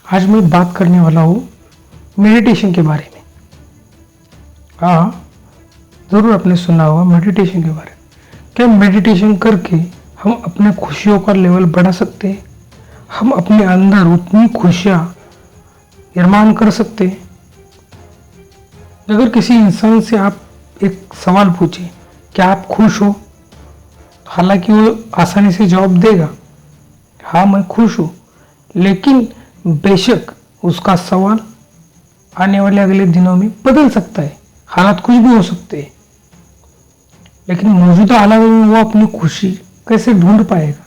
आज मैं बात करने वाला हूँ मेडिटेशन के बारे में। हाँ, ज़रूर आपने सुना होगा मेडिटेशन के बारे में। क्या मेडिटेशन करके हम अपने खुशियों का लेवल बढ़ा सकते हैं? हम अपने अंदर उतनी खुशियाँ निर्माण कर सकते हैं? अगर किसी इंसान से आप एक सवाल पूछें, क्या आप खुश हो? हालांकि वो आसानी से जवाब देगा, हाँ मैं खुश हूँ, लेकिन बेशक उसका सवाल आने वाले अगले दिनों में बदल सकता है, हालात कुछ भी हो सकते हैं। लेकिन मौजूदा हालात में वो अपनी खुशी कैसे ढूंढ पाएगा,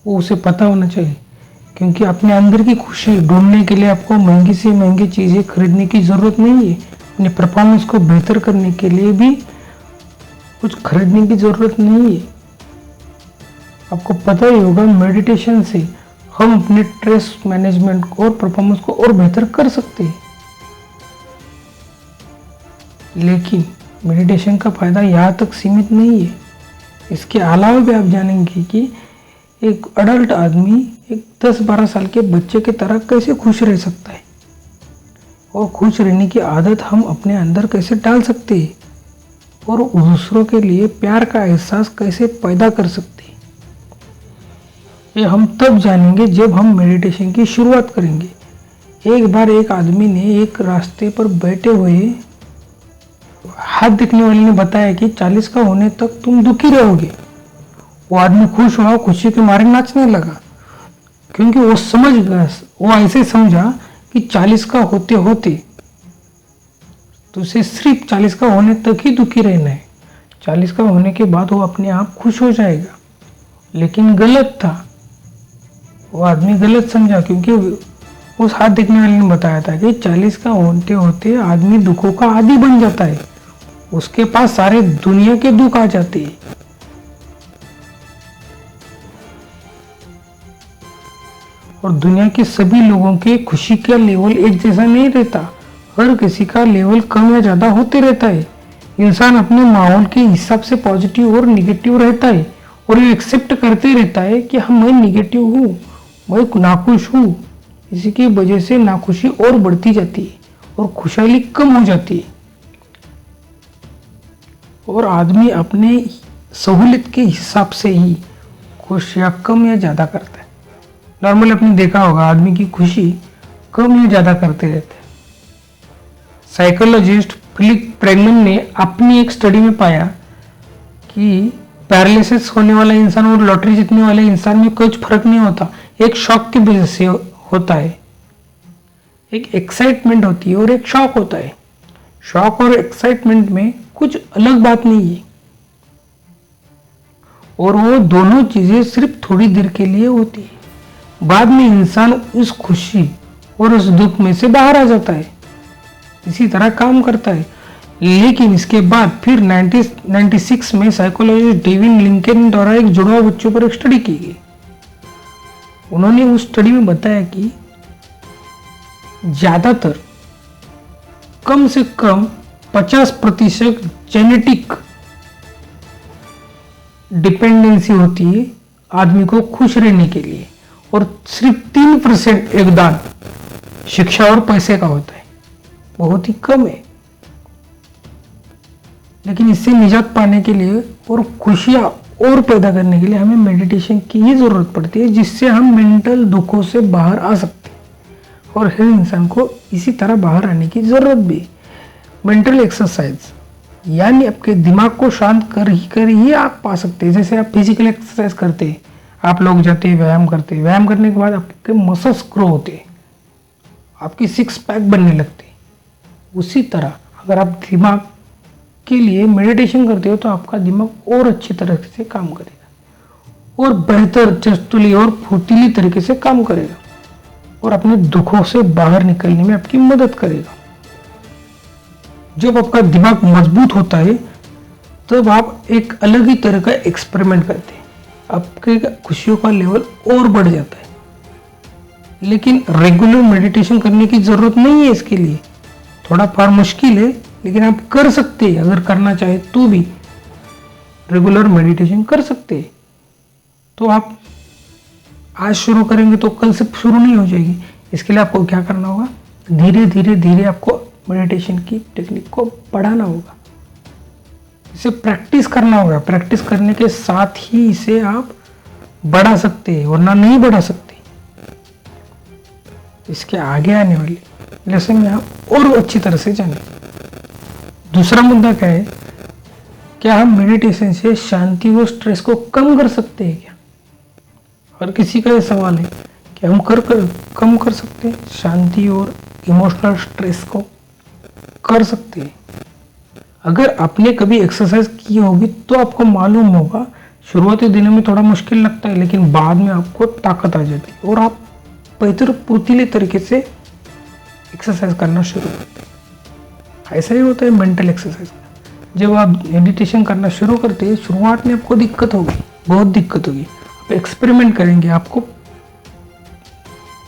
वो उसे पता होना चाहिए। क्योंकि अपने अंदर की खुशी ढूंढने के लिए आपको महंगी से महंगी चीज़ें खरीदने की ज़रूरत नहीं है। अपने परफॉर्मेंस को बेहतर करने के लिए भी कुछ खरीदने की ज़रूरत नहीं है। आपको पता ही होगा, मेडिटेशन से हम अपने स्ट्रेस मैनेजमेंट को और परफॉर्मेंस को और बेहतर कर सकते हैं। लेकिन मेडिटेशन का फायदा यहाँ तक सीमित नहीं है। इसके अलावा भी आप जानेंगे कि एक अडल्ट आदमी एक 10-12 साल के बच्चे की तरह कैसे खुश रह सकता है, और खुश रहने की आदत हम अपने अंदर कैसे डाल सकते हैं, और दूसरों के लिए प्यार का एहसास कैसे पैदा कर सकते हैं। ये हम तब जानेंगे जब हम मेडिटेशन की शुरुआत करेंगे। एक बार एक आदमी ने एक रास्ते पर बैठे हुए हाथ दिखने वाले ने बताया कि 40 का होने तक तुम दुखी रहोगे। वो आदमी खुश हुआ, खुशी के मारे नाचने लगा, क्योंकि वो समझ गया, वो ऐसे समझा कि 40 का होते होते तो उसे सिर्फ 40 का होने तक ही दुखी रहना है। 40 का होने के बाद वो अपने आप खुश हो जाएगा। लेकिन गलत था, वो आदमी गलत समझा, क्योंकि उस हाथ देखने वाले ने बताया था कि 40 का होते होते आदमी दुखों का आदी बन जाता है, उसके पास सारे दुनिया के दुख आ जाते हैं। और दुनिया के सभी लोगों के खुशी का लेवल एक जैसा नहीं रहता, हर किसी का लेवल कम या ज़्यादा होते रहता है। इंसान अपने माहौल के हिसाब से पॉजिटिव और निगेटिव रहता है, और ये एक्सेप्ट करते रहता है कि हाँ मैं निगेटिव हूँ, मैं नाखुश हूँ। इसी की वजह से नाखुशी और बढ़ती जाती है और खुशहाली कम हो जाती है, और आदमी अपने सहूलियत के हिसाब से ही खुशियाँ कम या ज़्यादा करता है। नॉर्मल आपने देखा होगा, आदमी की खुशी कम या ज़्यादा करते रहते हैं। साइकोलॉजिस्ट फिलिप प्रेगमन ने अपनी एक स्टडी में पाया कि पैरालिसिस होने वाला इंसान और लॉटरी जीतने वाले इंसान में कुछ फर्क नहीं होता, एक शॉक की वजह से होता है। एक एक्साइटमेंट होती है और एक शॉक होता है। शॉक और एक्साइटमेंट में कुछ अलग बात नहीं है, और वो दोनों चीजें सिर्फ थोड़ी देर के लिए होती है। बाद में इंसान उस खुशी और उस दुख में से बाहर आ जाता है, इसी तरह काम करता है। लेकिन इसके बाद फिर 1996 में साइकोलॉजिस्ट डेविड लिंकन द्वारा एक जुड़वा बच्चों पर एक स्टडी की गई। उन्होंने उस स्टडी में बताया कि ज्यादातर कम से कम 50% जेनेटिक डिपेंडेंसी होती है आदमी को खुश रहने के लिए, और सिर्फ 3% योगदान शिक्षा और पैसे का होता है। बहुत ही कम है। लेकिन इससे निजात पाने के लिए और खुशियां और पैदा करने के लिए हमें मेडिटेशन की ही जरूरत पड़ती है, जिससे हम मेंटल दुखों से बाहर आ सकते हैं। और हर इंसान को इसी तरह बाहर आने की जरूरत भी। मेंटल एक्सरसाइज यानी आपके दिमाग को शांत कर ही आप पा सकते हैं। जैसे आप फिजिकल एक्सरसाइज करते हैं, आप लोग जाते हैं व्यायाम करते हैं, व्यायाम करने के बाद आपके मसल्स ग्रो होते हैं, आपकी 6 पैक बनने लगते हैं। उसी तरह अगर आप दिमाग के लिए मेडिटेशन करते हो तो आपका दिमाग और अच्छी तरह से काम करेगा, और बेहतर, चस्तुली और फुर्तीली तरीके से काम करेगा, और अपने दुखों से बाहर निकलने में आपकी मदद करेगा। जब आपका दिमाग मजबूत होता है तब आप एक अलग ही तरह का एक्सपेरिमेंट करते हैं, आपके खुशियों का लेवल और बढ़ जाता है। लेकिन रेगुलर मेडिटेशन करने की जरूरत नहीं है इसके लिए। थोड़ा फार मुश्किल है, लेकिन आप कर सकते हैं। अगर करना चाहे तो भी रेगुलर मेडिटेशन कर सकते हैं। तो आप आज शुरू करेंगे तो कल से शुरू नहीं हो जाएगी। इसके लिए आपको क्या करना होगा, धीरे धीरे धीरे आपको मेडिटेशन की टेक्निक को बढ़ाना होगा, इसे प्रैक्टिस करना होगा। प्रैक्टिस करने के साथ ही इसे आप बढ़ा सकते हैं, वरना नहीं बढ़ा सकते। इसके आगे आने वाले लेसन में आप और अच्छी तरह से जाने। दूसरा मुद्दा क्या है, क्या हम मेडिटेशन से शांति और स्ट्रेस को कम कर सकते हैं क्या? हर किसी का ये सवाल है कि हम कम कर सकते हैं शांति और इमोशनल स्ट्रेस को? कर सकते हैं। अगर आपने कभी एक्सरसाइज की होगी तो आपको मालूम होगा, शुरुआती दिनों में थोड़ा मुश्किल लगता है, लेकिन बाद में आपको ताकत आ जाती है और आप बेहतर फुर्तीले तरीके से एक्सरसाइज करना शुरू करते हैं। ऐसा ही होता है मेंटल एक्सरसाइज। जब आप मेडिटेशन करना शुरू करते हैं, शुरुआत में आपको दिक्कत होगी, बहुत दिक्कत होगी। आप एक्सपेरिमेंट करेंगे, आपको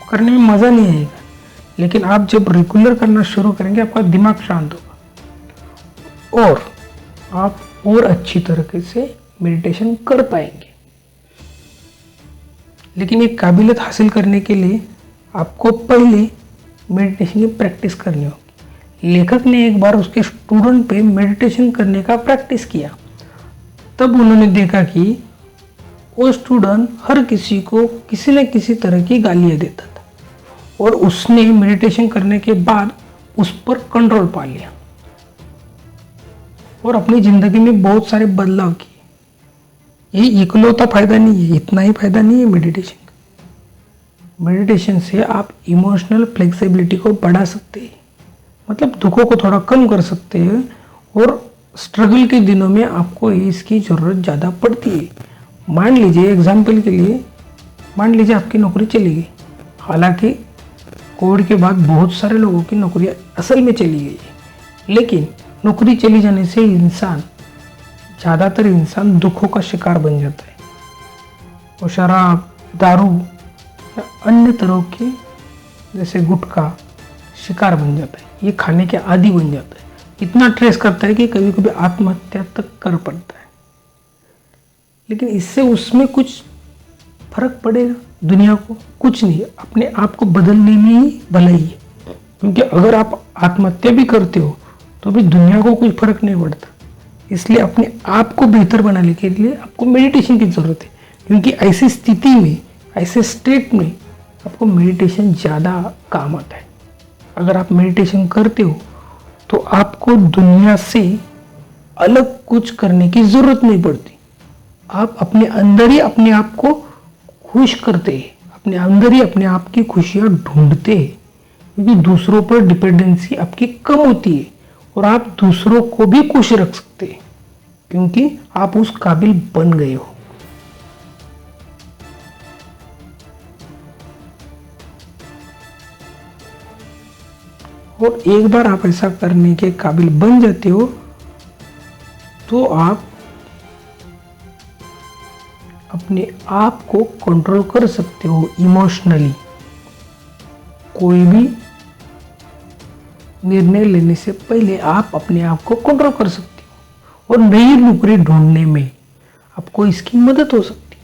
करने में मज़ा नहीं आएगा, लेकिन आप जब रेगुलर करना शुरू करेंगे, आपका दिमाग शांत होगा और आप और अच्छी तरीके से मेडिटेशन कर पाएंगे। लेकिन ये काबिलियत हासिल करने के लिए आपको पहले मेडिटेशन की प्रैक्टिस करनी होगी। लेखक ने एक बार उसके स्टूडेंट पे मेडिटेशन करने का प्रैक्टिस किया। तब उन्होंने देखा कि वो स्टूडेंट हर किसी को किसी न किसी तरह की गालियाँ देता था और उसने मेडिटेशन करने के बाद उस पर कंट्रोल पा लिया और अपनी ज़िंदगी में बहुत सारे बदलाव किए। ये इकलौता फायदा नहीं है, इतना ही फायदा नहीं है मेडिटेशन का। मेडिटेशन से आप इमोशनल फ्लेक्सिबिलिटी को बढ़ा सकते हैं, मतलब दुखों को थोड़ा कम कर सकते हैं और स्ट्रगल के दिनों में आपको इसकी ज़रूरत ज़्यादा पड़ती है। मान लीजिए एग्जाम्पल के लिए, मान लीजिए आपकी नौकरी चली गई। हालांकि कोविड के बाद बहुत सारे लोगों की नौकरियां असल में चली गई है, लेकिन नौकरी चली जाने से ज़्यादातर इंसान दुखों का शिकार बन जाता है। वो शराब, दारू या अन्य तरह के जैसे गुटखा शिकार बन जाता है, ये खाने के आदी बन जाता है। इतना ट्रेस करता है कि कभी कभी आत्महत्या तक कर पड़ता है। लेकिन इससे उसमें कुछ फर्क पड़ेगा दुनिया को? कुछ नहीं। अपने आप को बदलने में ही भलाई है, क्योंकि अगर आप आत्महत्या भी करते हो तो भी दुनिया को कुछ फर्क नहीं पड़ता। इसलिए अपने आप को बेहतर बनाने के लिए आपको मेडिटेशन की ज़रूरत है, क्योंकि ऐसी स्थिति में, ऐसे स्टेट में आपको मेडिटेशन ज़्यादा काम आता है। अगर आप मेडिटेशन करते हो तो आपको दुनिया से अलग कुछ करने की ज़रूरत नहीं पड़ती। आप अपने अंदर ही अपने आप को खुश करते हैं, अपने अंदर ही अपने आप की खुशियाँ ढूंढते हैं, क्योंकि दूसरों पर डिपेंडेंसी आपकी कम होती है और आप दूसरों को भी खुश रख सकते हैं, क्योंकि आप उस काबिल बन गए हो। और एक बार आप ऐसा करने के काबिल बन जाते हो तो आप अपने आप को कंट्रोल कर सकते हो इमोशनली। कोई भी निर्णय लेने से पहले आप अपने आप को कंट्रोल कर सकते हो और नई नौकरी ढूंढने में आपको इसकी मदद हो सकती है।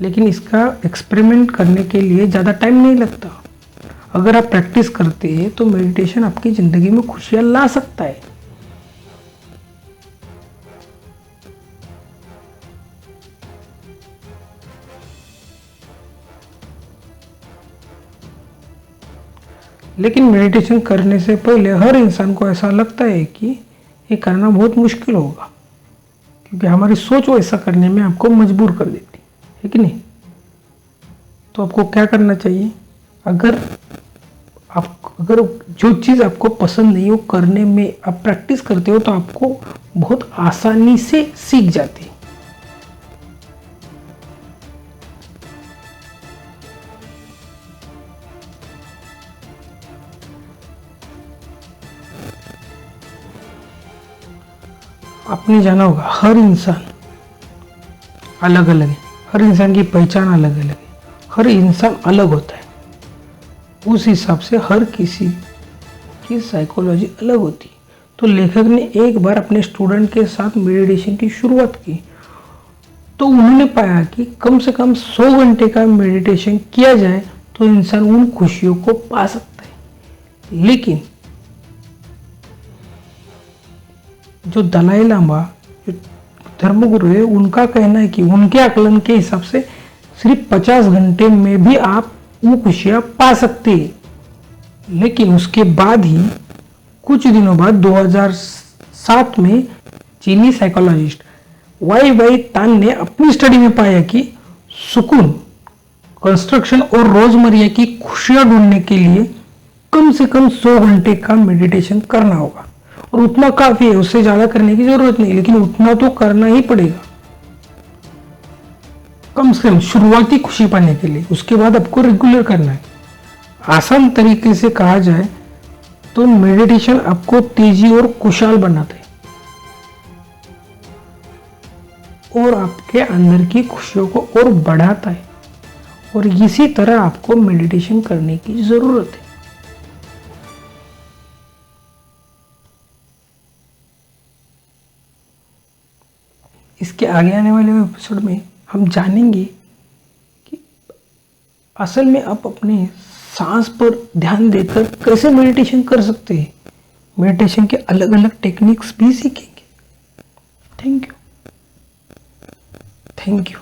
लेकिन इसका एक्सपेरिमेंट करने के लिए ज़्यादा टाइम नहीं लगता। अगर आप प्रैक्टिस करते हैं तो मेडिटेशन आपकी ज़िंदगी में खुशियाँ ला सकता है। लेकिन मेडिटेशन करने से पहले हर इंसान को ऐसा लगता है कि ये करना बहुत मुश्किल होगा, क्योंकि हमारी सोच वैसा करने में आपको मजबूर कर देती है कि नहीं? तो आपको क्या करना चाहिए? अगर जो चीज़ आपको पसंद नहीं हो करने में आप प्रैक्टिस करते हो तो आपको बहुत आसानी से सीख जाते हैं। आपने जाना होगा हर इंसान अलग अलग है, हर इंसान की पहचान अलग अलग है, हर इंसान अलग होता है। उस हिसाब से हर किसी की साइकोलॉजी अलग होती है। तो लेखक ने एक बार अपने स्टूडेंट के साथ मेडिटेशन की शुरुआत की तो उन्होंने पाया कि कम से कम 100 घंटे का मेडिटेशन किया जाए तो इंसान उन खुशियों को पा सकता है। लेकिन जो दलाई लामा, जो धर्मगुरु है, उनका कहना है कि उनके आकलन के हिसाब से सिर्फ 50 घंटे में भी आप वो खुशियां पा सकते हैं। लेकिन उसके बाद ही कुछ दिनों बाद 2007 में चीनी साइकोलॉजिस्ट वाई तान ने अपनी स्टडी में पाया कि सुकून, कंस्ट्रक्शन और रोजमर्रा की खुशियां ढूंढने के लिए कम से कम 100 घंटे का मेडिटेशन करना होगा। और उतना काफी है, उससे ज्यादा करने की जरूरत नहीं, लेकिन उतना तो करना ही पड़ेगा कम से कम शुरुआती खुशी पाने के लिए। उसके बाद आपको रेगुलर करना है। आसान तरीके से कहा जाए तो मेडिटेशन आपको तेजी और खुशहाल बनाता है और आपके अंदर की खुशियों को और बढ़ाता है, और इसी तरह आपको मेडिटेशन करने की जरूरत है। इसके आगे आने वाले एपिसोड में हम जानेंगे कि असल में आप अपने सांस पर ध्यान देकर कैसे मेडिटेशन कर सकते हैं। मेडिटेशन के अलग अलग टेक्निक्स भी सीखेंगे। Thank you.